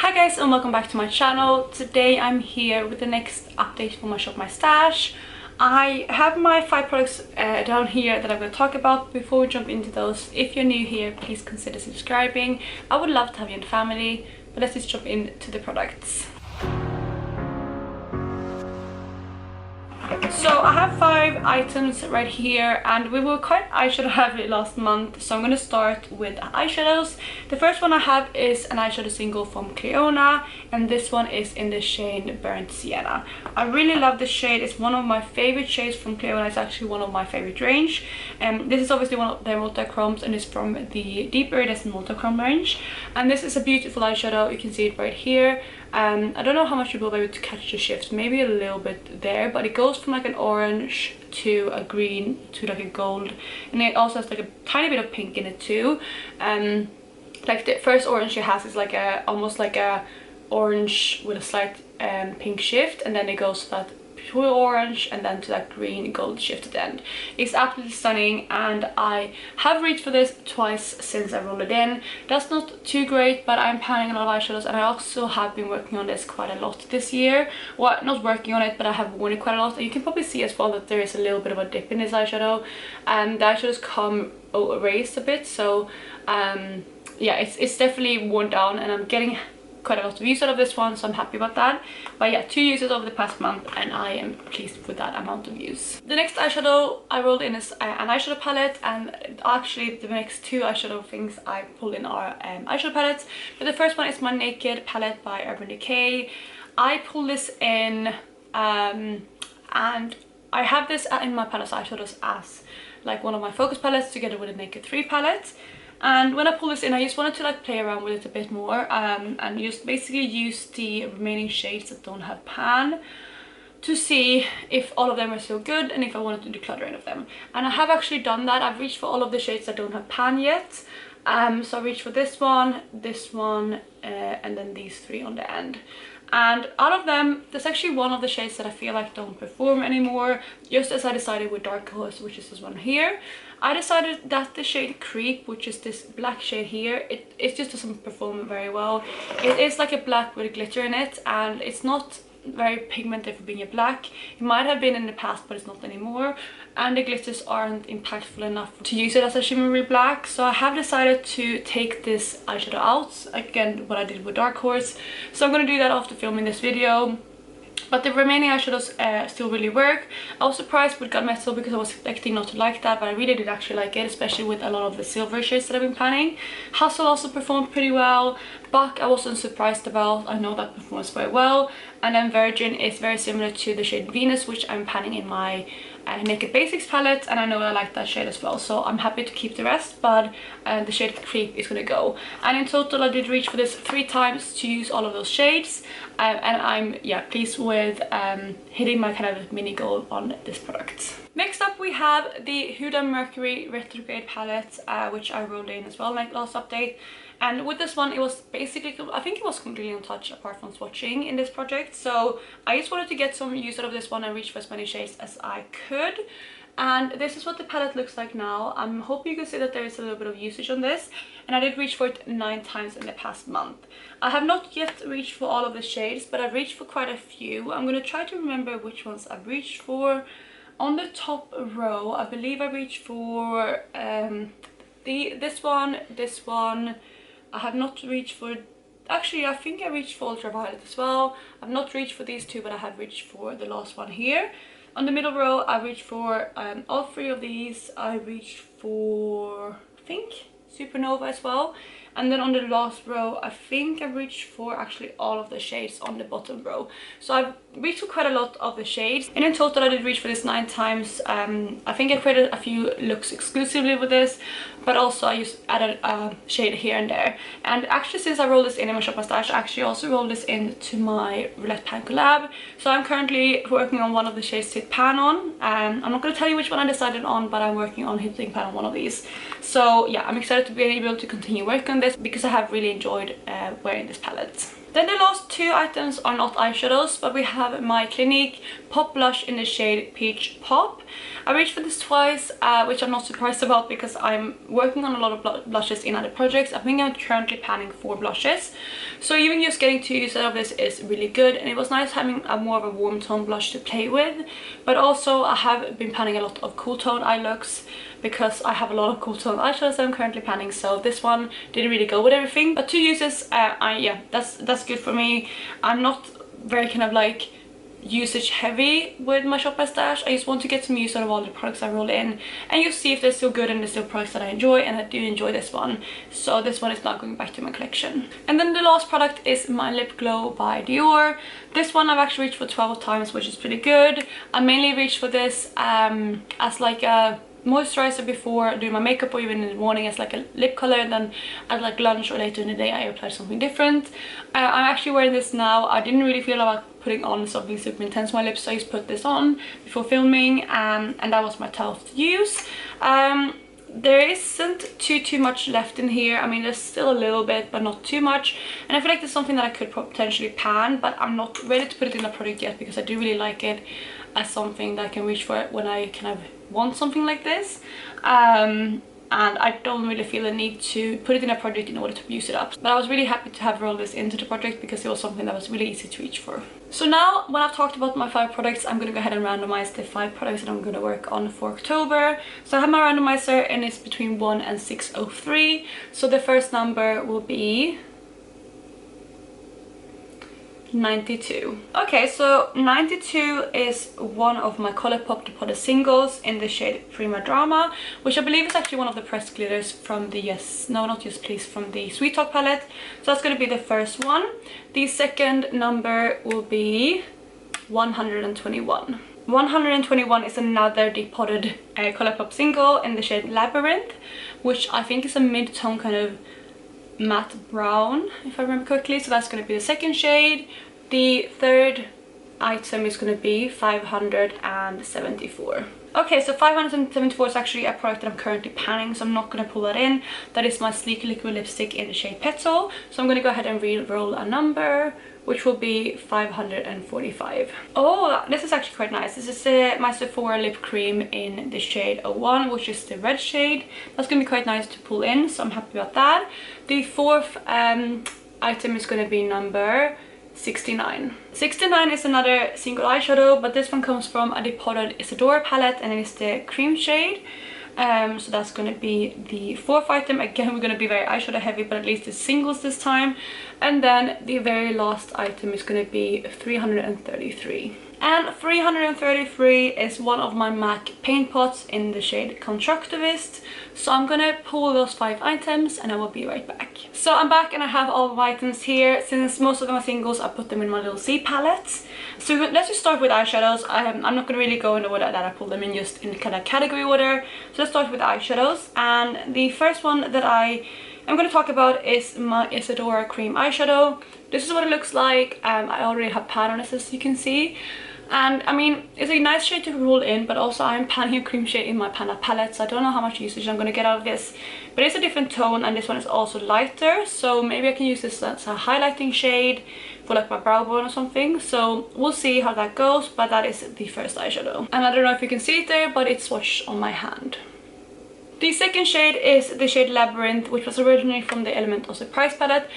Hi guys, and welcome back to my channel. Today I'm here with the next update for my Shop My Stash. I have my 5 products down here that I'm going to talk about. Before we jump into those, if you're new here, please consider subscribing. I would love to have you in the family, but let's just jump into the products. So I have 5 items right here, and we were quite eyeshadow heavy last month, so I'm going to start with eyeshadows. The first one I have is an eyeshadow single from Clinique, and this one is in the shade Burnt Sienna. I really love this shade. It's one of my favorite shades from Clinique. It's actually one of my favorite range. This is obviously one of their multi-chromes, and it's from the Deep Iridescent multi-chrome range. And this is a beautiful eyeshadow. You can see it right here. I don't know how much you will be able to catch the shift, maybe a little bit there, but it goes from like an orange to a green to like a gold, and it also has like a tiny bit of pink in it too. Like the first orange it has is like a almost like a orange with a slight pink shift, and then it goes to that pure orange and then to that green gold shift at the end. It's absolutely stunning, and I have reached for this twice since I rolled it in. That's not too great, but I'm planning a lot of eyeshadows, and I also have been working on this quite a lot this year. Well, not working on it, but I have worn it quite a lot, and you can probably see as well that there is a little bit of a dip in this eyeshadow, and the eyeshadows come erased a bit, so yeah, it's definitely worn down, and I'm getting quite a lot of use out of this one, so I'm happy about that. But yeah, 2 uses over the past month, and I am pleased with that amount of use. The next eyeshadow I rolled in is an eyeshadow palette, and actually the next 2 eyeshadow things I pulled in are eyeshadow palettes. But the first one is my Naked palette by Urban Decay. I pulled this in and I have this in my palette eyeshadows as like one of my focus palettes together with a Naked 3 palette. And when I pull this in, I just wanted to like play around with it a bit more, and just basically use the remaining shades that don't have pan to see if all of them are still good and if I wanted to declutter any of them. And I have actually done that. I've reached for all of the shades that don't have pan yet. So I reached for this one, and then these 3 on the end. And out of them, there's actually one of the shades that I feel like don't perform anymore, just as I decided with Dark Horse, which is this one here. I decided that the shade Creep, which is this black shade here, it just doesn't perform very well. It is like a black with glitter in it, and it's not very pigmented for being a black. It might have been in the past, but it's not anymore, and the glitters aren't impactful enough to use it as a shimmery black. So I have decided to take this eyeshadow out, again what I did with Dark Horse. So I'm going to do that after filming this video. But the remaining eyeshadows still really work. I was surprised with Gunmetal because I was expecting not to like that, but I really did actually like it, especially with a lot of the silver shades that I've been planning. Hustle also performed pretty well. Buck I wasn't surprised about, I know that performs very well. And then Virgin is very similar to the shade Venus, which I'm panning in my Naked Basics palette, and I know I like that shade as well, so I'm happy to keep the rest, but the shade Creep is gonna go. And in total I did reach for this 3 times to use all of those shades, and I'm pleased with hitting my kind of mini goal on this product. Next up we have the Huda Mercury Retrograde palette, which I rolled in as well like last update. And with this one, it was basically, I think it was completely untouched apart from swatching in this project. So I just wanted to get some use out of this one and reach for as many shades as I could. And this is what the palette looks like now. I'm hoping you can see that there is a little bit of usage on this. And I did reach for it 9 times in the past month. I have not yet reached for all of the shades, but I've reached for quite a few. I'm going to try to remember which ones I've reached for. On the top row, I believe I reached for this one. I have not reached for, actually I think I reached for Ultraviolet as well. I've not reached for these 2, but I have reached for the last one here. On the middle row I reached for all 3 of these. I reached for, I think, Supernova as well. And then on the last row I think I reached for actually all of the shades on the bottom row. So I've reached for quite a lot of the shades, and in total I did reach for this 9 times. I think I created a few looks exclusively with this, but also I just added a shade here and there. And actually, since I rolled this in my Shop My Stash, I actually also rolled this into my Roulette pan collab. So I'm currently working on one of the shades to hit pan on. I'm not going to tell you which one I decided on, but I'm working on hitting pan on one of these. So yeah, I'm excited to be able to continue working on this. this because I have really enjoyed wearing this palette. Then the last two items are not eyeshadows, but we have my Clinique Pop Blush in the shade Peach Pop. I reached for this twice, which I'm not surprised about because I'm working on a lot of blushes in other projects. I think I'm currently panning 4 blushes. So even just getting 2 use out of this is really good, and it was nice having a more of a warm tone blush to play with. But also I have been panning a lot of cool tone eye looks because I have a lot of cool tone eyeshadows that I'm currently panning, so this one didn't really go with everything. But 2 uses, yeah, that's good for me. I'm not very kind of like usage heavy with my shop by stash. I just want to get some use out of all the products I roll in and just see if they're still good and they're still products that I enjoy, and I do enjoy this one, so this one is not going back to my collection. And then the last product is my lip glow by Dior. This one I've actually reached for 12 times, which is pretty good. I mainly reached for this as like a moisturizer before doing my makeup, or even in the morning as like a lip color, and then at like lunch or later in the day I apply something different. I'm actually wearing this now. I didn't really feel like putting on something super intense on my lips, so I just put this on before filming, and that was my 12th use. There isn't too much left in here. I mean, there's still a little bit, but not too much, and I feel like there's something that I could potentially pan, but I'm not ready to put it in a product yet because I do really like it as something that I can reach for when I kind of want something like this. And I don't really feel the need to put it in a project in order to use it up. But I was really happy to have rolled this into the project because it was something that was really easy to reach for. So now, when I've talked about my 5 products, I'm going to go ahead and randomize the 5 products that I'm going to work on for October. So I have my randomizer and it's between 1 and 603. So the first number will be 92. Okay, so 92 is one of my Colourpop Depotted singles in the shade Prima Drama, which I believe is actually one of the pressed glitters from the from the Sweet Talk palette. So that's going to be the first one. The second number will be 121. 121 is another Depotted Colourpop single in the shade Labyrinth, which I think is a mid-tone kind of matte brown, if I remember correctly. So that's going to be the second shade. The third item is going to be 574. Okay, so 574 is actually a product that I'm currently panning, so I'm not going to pull that in. That is my Sleek Liquid Lipstick in the shade Petal. So I'm going to go ahead and re-roll a number, which will be 545. Oh, this is actually quite nice. This is my Sephora lip cream in the shade 01, which is the red shade. That's going to be quite nice to pull in, so I'm happy about that. The fourth item is going to be number 69. 69 is another single eyeshadow, but this one comes from a Depotted Isadora palette and it is the cream shade. So that's going to be the fourth item. Again, we're going to be very eyeshadow heavy, but at least it's singles this time. And then the very last item is going to be 333. And 333 is one of my MAC paint pots in the shade Constructivist. So I'm gonna pull those 5 items and I will be right back. So I'm back and I have all of my items here. Since most of them are singles, I put them in my little C palettes. So let's just start with eyeshadows. I'm not gonna really go in the order that I pulled them in, just in kind of category order. So let's start with eyeshadows. And the first one that I'm going to talk about is my Isadora cream eyeshadow. This is what it looks like. I already have pan on this, as you can see. And I mean, it's a nice shade to roll in, but also I'm panning a cream shade in my Pana palette, so I don't know how much usage I'm going to get out of this. But it's a different tone, and this one is also lighter, so maybe I can use this as a highlighting shade for like my brow bone or something. So we'll see how that goes, but that is the first eyeshadow. And I don't know if you can see it there, but it's swatched on my hand. The second shade is the shade Labyrinth, which was originally from the Element of Surprise palette.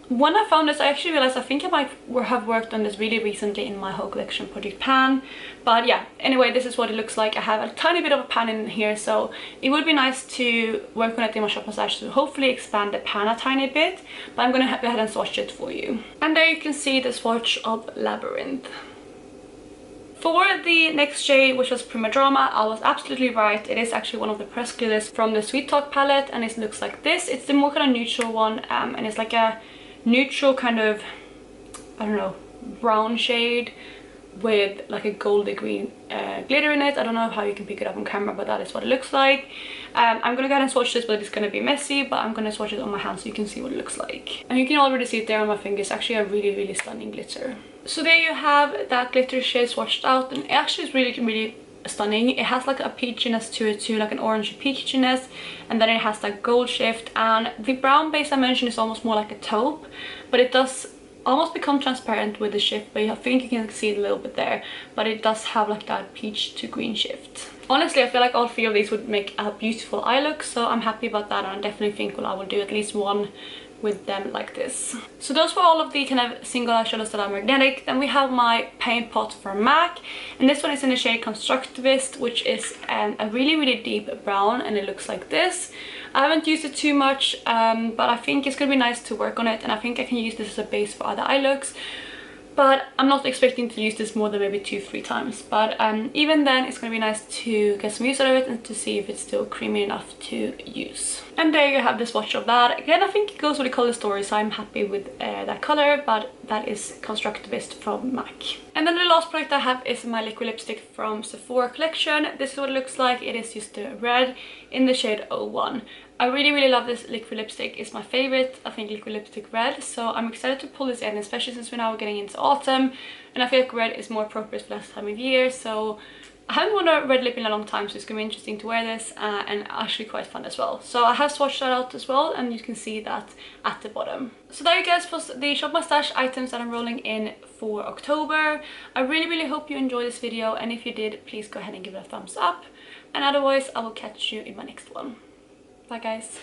When I found this, I actually realized I think I might have worked on this really recently in my whole collection project pan. But yeah, anyway, this is what it looks like. I have a tiny bit of a pan in here, so it would be nice to work on it in my shop stash to hopefully expand the pan a tiny bit. But I'm going to go ahead and swatch it for you. And there you can see the swatch of Labyrinth. For the next shade, which was Prima Drama, I was absolutely right. It is actually one of the pressed glitters from the Sweet Talk palette, and it looks like this. It's the more kind of neutral one, and it's like a neutral kind of, I don't know, brown shade with like a goldy green glitter in it. I don't know how you can pick it up on camera, but that is what it looks like. I'm gonna go ahead and swatch this, but it's gonna be messy, but I'm gonna swatch it on my hand so you can see what it looks like. And you can already see it there on my finger. It's actually a really, really stunning glitter. So there you have that glitter shade swatched out, and it actually is really stunning. It has like a peachiness to it too, like an orange peachiness, and then it has like gold shift, and the brown base I mentioned is almost more like a taupe, but it does almost become transparent with the shift, but I think you can see it a little bit there, but it does have like that peach to green shift. Honestly, I feel like all 3 of these would make a beautiful eye look, so I'm happy about that, and I definitely think I will do at least one with them like this. So those were all of the kind of single eyeshadows that are magnetic. Then we have my paint pot from MAC, and this one is in the shade Constructivist, which is a really deep brown, and it looks like this. I haven't used it too much, but I think it's gonna be nice to work on it, and I think I can use this as a base for other eye looks. But I'm not expecting to use this more than maybe 2-3 times. But even then, it's going to be nice to get some use out of it and to see if it's still creamy enough to use. And there you have the swatch of that. Again, I think it goes with the color story, so I'm happy with that color, but that is Constructivist from MAC. And then the last product I have is my liquid lipstick from Sephora collection. This is what it looks like. It is just the red in the shade 01. I really love this liquid lipstick. It's my favorite, I think, liquid lipstick red, so I'm excited to pull this in, especially since we're now getting into autumn, and I feel like red is more appropriate for this time of year. So I haven't worn a red lip in a long time, so it's gonna be interesting to wear this, and actually quite fun as well. So I have swatched that out as well, and you can see that at the bottom. So there you guys was the Shop My Stash items that I'm rolling in for October. I really hope you enjoyed this video, and if you did, please go ahead and give it a thumbs up, and otherwise I will catch you in my next one. Bye guys.